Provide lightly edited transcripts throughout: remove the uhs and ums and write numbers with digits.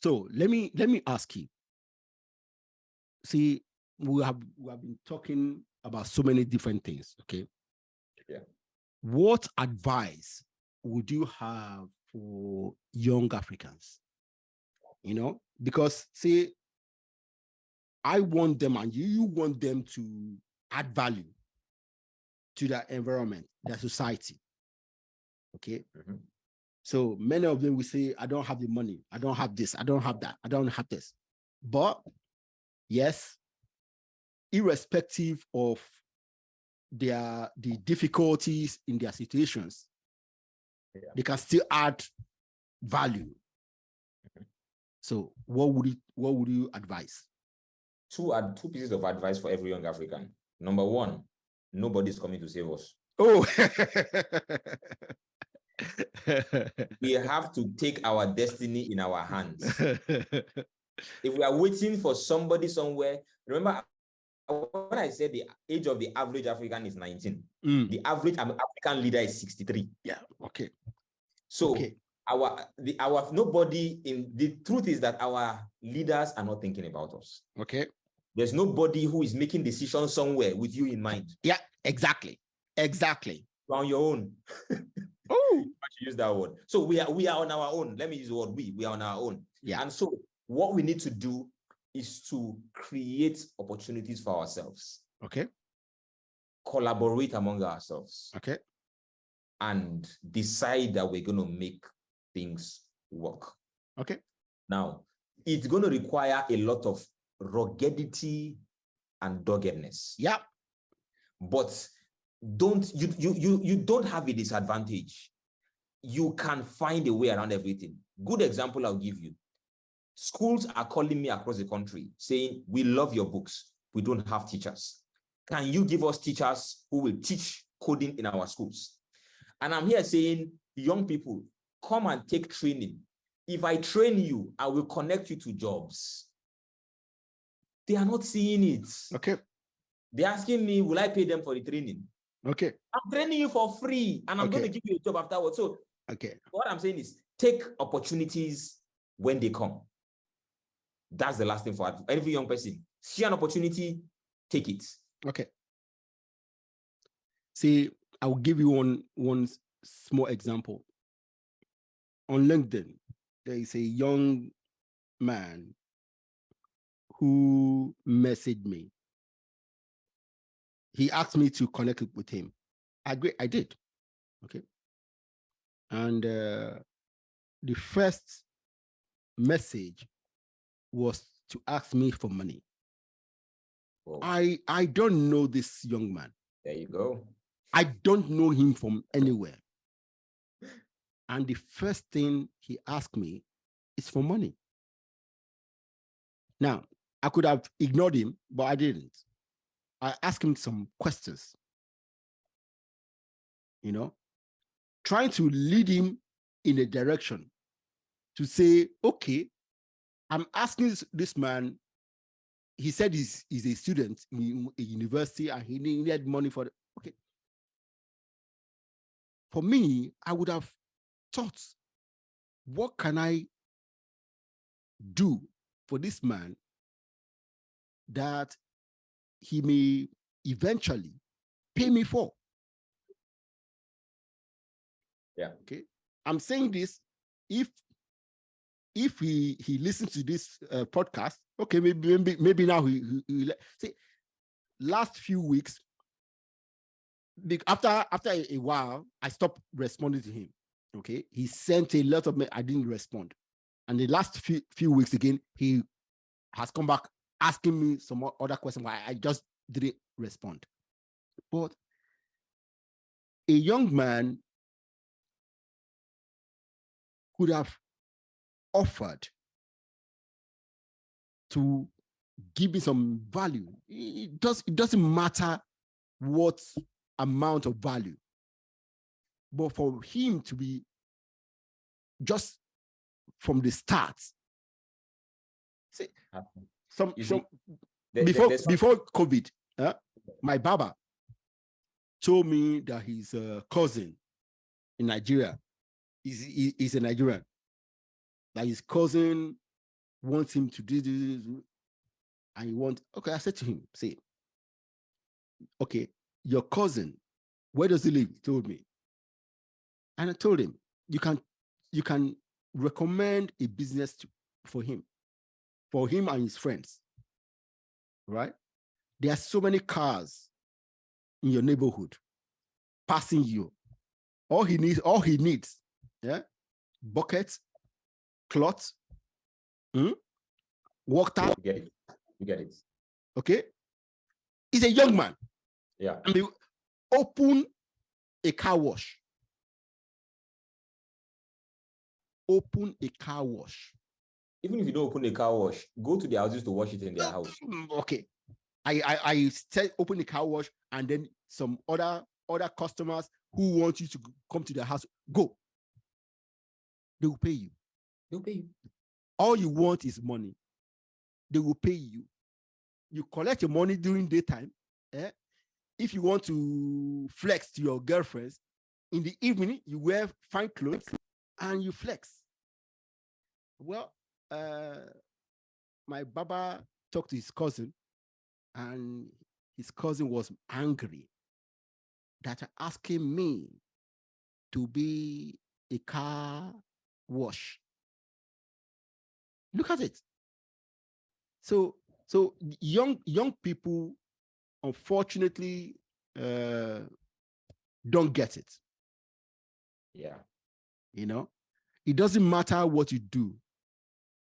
So let me ask you. See, we have been talking about so many different things. Okay. Yeah. What advice would you have for young Africans? You know, because see, I want them and you want them to add value to their environment, their society. Okay. Mm-hmm. So many of them will say, I don't have the money, I don't have this, I don't have that, I don't have this. But yes, irrespective of the difficulties in their situations, they can still add value. Mm-hmm. So what would you advise? Two pieces of advice for every young African. Number one, nobody's coming to save us. Oh, we have to take our destiny in our hands. If we are waiting for somebody somewhere, remember when I said the age of the average African is 19, the average African leader is 63. Yeah. Okay. So okay. our the truth is that our leaders are not thinking about us. Okay. There's nobody who is making decisions somewhere with you in mind. Yeah, exactly. You're on your own. Oh, I should use that word. So we are on our own. Let me use the word we are on our own. Yeah. And so what we need to do is to create opportunities for ourselves. Okay. Collaborate among ourselves. Okay. And decide that we're going to make things work. Okay. Now, it's going to require a lot of ruggedity and doggedness. Yeah. But you don't have a disadvantage. You can find a way around everything. Good example I'll give you. Schools are calling me across the country saying, we love your books. We don't have teachers. Can you give us teachers who will teach coding in our schools? And I'm here saying, young people, come and take training. If I train you, I will connect you to jobs. They are not seeing it. Okay. They're asking me, will I pay them for the training? Okay. I'm training you for free, and I'm going to give you a job afterwards. So what I'm saying is, take opportunities when they come. That's the last thing for every young person. See an opportunity, take it. Okay. See, I will give you one small example. On LinkedIn, there is a young man who messaged me. He asked me to connect with him. I did. Okay. And the first message was to ask me for money. Whoa. I don't know this young man. There you go. I don't know him from anywhere. And the first thing he asked me is for money. Now, I could have ignored him, but I didn't. I asked him some questions, trying to lead him in a direction to say, okay, I'm asking this man. He said he's a student in a university and he needed money for it. Okay. For me, I would have thought, what can I do for this man that he may eventually pay me for? Yeah. Okay. I'm saying this, if he listens to this podcast, okay, maybe now he see, last few weeks, after a while, I stopped responding to him. Okay, he sent a lot of me, I didn't respond, and the last few weeks again, he has come back asking me some other questions. Why I just didn't respond. But a young man could have offered to give me some value. It doesn't matter what amount of value, but for him to be just from the start, see, before COVID, my barber told me that his cousin in Nigeria is a Nigerian. That his cousin wants him to do this, and you want, okay, I said to him, say, okay, your cousin, where does he live? He told me. And I told him, you can recommend a business for him and his friends, right? There are so many cars in your neighborhood passing you. All he needs, yeah, buckets, cloths, water. You get it. Okay, he's a young man. Yeah. I mean, open a car wash. Open a car wash. Even if you don't open a car wash, go to the houses to wash it in their house. Okay. I said open the car wash, and then some other customers who want you to come to their house, go. They will pay you. They'll pay you. All you want is money. They will pay you. You collect your money during daytime. If you want to flex to your girlfriends, in the evening, you wear fine clothes and you flex. Well, my baba talked to his cousin, and his cousin was angry that asking me to be a car wash. Look at it. So young people, unfortunately, don't get it. Yeah. You know, it doesn't matter what you do.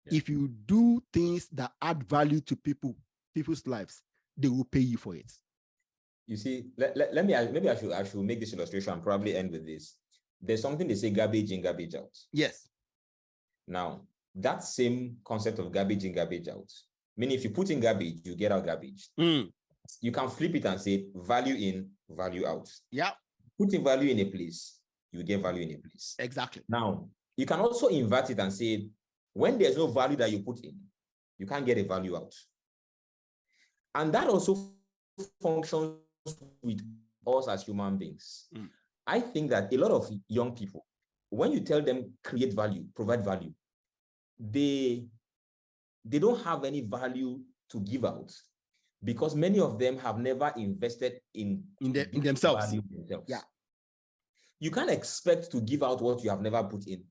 Yeah. If you do things that add value to people's lives, they will pay you for it. You see, maybe I should make this illustration and probably end with this. There's something they say, garbage in, garbage out. Yes. Now, that same concept of garbage in, garbage out, meaning if you put in garbage, you get out garbage. You can flip it and say value in, value out. Yeah. Putting value in a place, you get value in a place. Exactly. Now, you can also invert it and say, when there's no value that you put in, you can't get a value out. And that also functions with us as human beings. I think that a lot of young people, when you tell them create value, provide value, they don't have any value to give out, because many of them have never invested in themselves. Value themselves. Yeah. You can't expect to give out what you have never put in.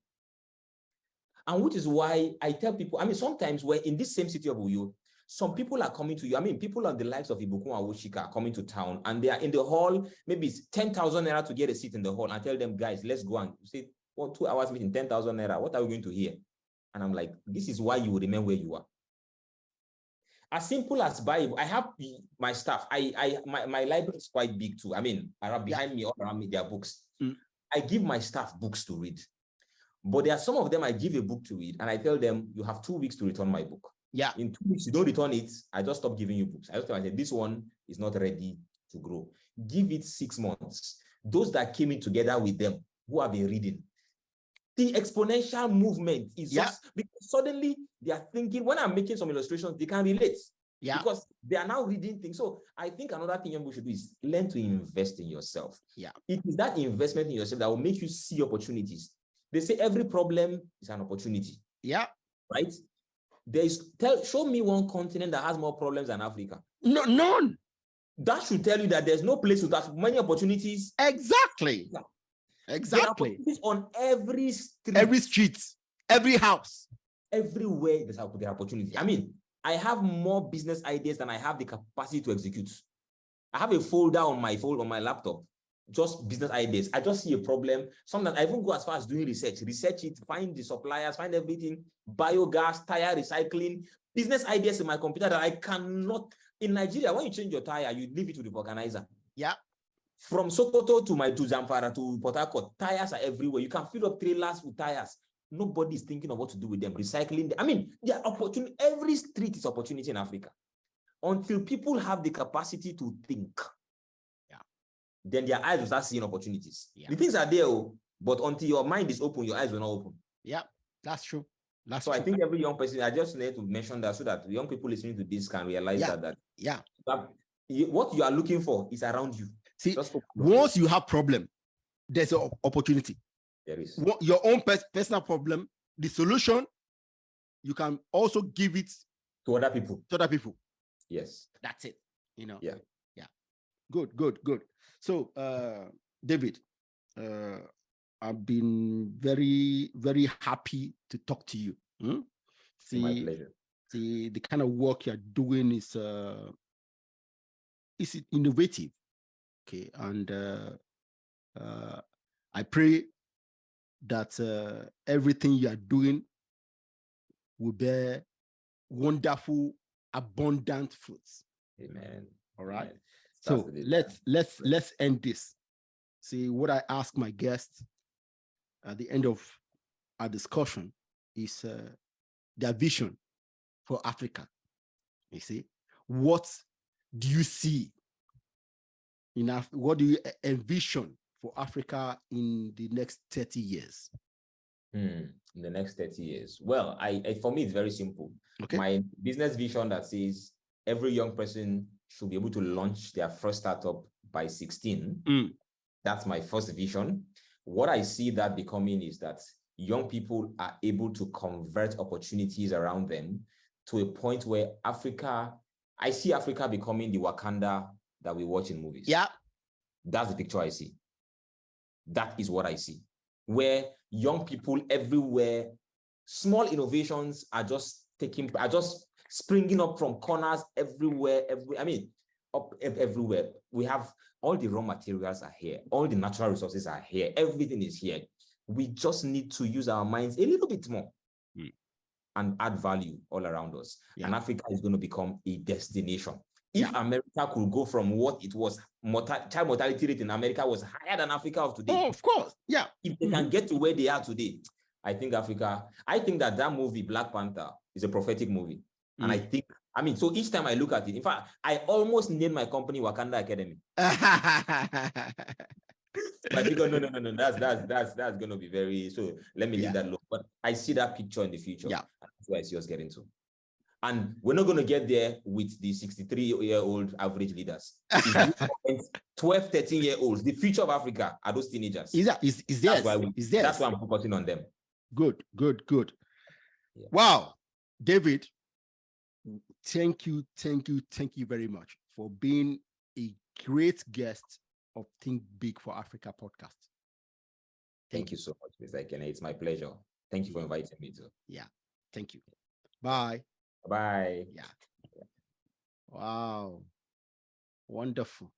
And which is why I tell people, I mean, sometimes we're in this same city of Uyo, some people are coming to you. I mean, people on the likes of Ibukun and Woshika are coming to town, and they are in the hall, maybe it's 10,000 naira to get a seat in the hall. I tell them, guys, let's go and say, well, 2 hours meeting, 10,000 naira. What are we going to hear? And I'm like, this is why you will remain where you are. As simple as Bible, I have my staff. My library is quite big too. I mean, behind me, all around me, there are books. I give my staff books to read. But there are some of them I give a book to read, and I tell them, you have 2 weeks to return my book. Yeah. In 2 weeks, you don't return it, I just stop giving you books. I just tell them, this one is not ready to grow. Give it 6 months. Those that came in together with them, who have been reading, the exponential movement is just because suddenly they are thinking, when I'm making some illustrations, they can relate. Yeah. Because they are now reading things. So I think another thing young people should do is learn to invest in yourself. Yeah. It is that investment in yourself that will make you see opportunities. They say every problem is an opportunity. Yeah. Right? Show me one continent that has more problems than Africa. No, none. That should tell you that there's no place with that many opportunities. Exactly. Yeah. Exactly. There are opportunities on every street, every house, everywhere. There are opportunities. Yeah. I mean, I have more business ideas than I have the capacity to execute. I have a folder on my laptop, just business ideas. I just see a problem. Sometimes I even go as far as doing research it, find the suppliers, find everything, biogas, tire recycling, business ideas in my computer that I cannot. In Nigeria, when you change your tire, you leave it to the organizer. Yeah. From Sokoto to Zamfara to Port Harcourt, tires are everywhere. You can fill up trailers with tires. Nobody is thinking of what to do with them. Recycling. I mean, there are opportunity. Every street is opportunity in Africa. Until people have the capacity to think, then their eyes will start seeing opportunities. Yeah. The things are there, but until your mind is open, your eyes will not open. Yeah, that's true. So I think every young person, I just need to mention that so that young people listening to this can realize that what you are looking for is around you. See, once you have problem, there's an opportunity. There is. Your own personal problem, the solution, you can also give it to other people. Yes. That's it. You know? Yeah. Yeah. Good. So, David, I've been very, very happy to talk to you. My pleasure. See, the kind of work you're doing is innovative. Okay. And I pray that everything you are doing will bear wonderful, abundant fruits. Amen. All right. Amen. So let's end this. See, what I ask my guests at the end of our discussion is their vision for Africa. You see, what do you see in Africa? What do you envision for Africa in the next 30 years? In the next 30 years. Well, for me, it's very simple. Okay. My business vision that says every young person should be able to launch their first startup by 16. That's my first vision. What I see that becoming is that young people are able to convert opportunities around them to a point where I see Africa becoming the Wakanda that we watch in movies. Yeah. That's the picture I see. That is what I see. Where young people everywhere, small innovations are just springing up from corners everywhere. Everywhere. We have all the raw materials are here. All the natural resources are here. Everything is here. We just need to use our minds a little bit more and add value all around us. Yeah. And Africa is going to become a destination. If America could go from what it was, child mortality rate in America was higher than Africa of today. Oh, of course. Yeah. If they can get to where they are today, I think that movie, Black Panther, is a prophetic movie. And so each time I look at it, in fact, I almost named my company Wakanda Academy. But I figure, no, that's going to be very, so let me leave that low. But I see that picture in the future. Yeah. That's where I see us getting to. And we're not going to get there with the 63-year-old average leaders. 12, 13-year-olds. The future of Africa are those teenagers. That's why I'm focusing on them. Good. Yeah. Wow. David, thank you very much for being a great guest of Think Big for Africa podcast. Thank you so much, Mr. Ekene. It's my pleasure. Thank you for inviting me too. Yeah. Thank you. Bye. Bye. Yeah. Wow. Wonderful.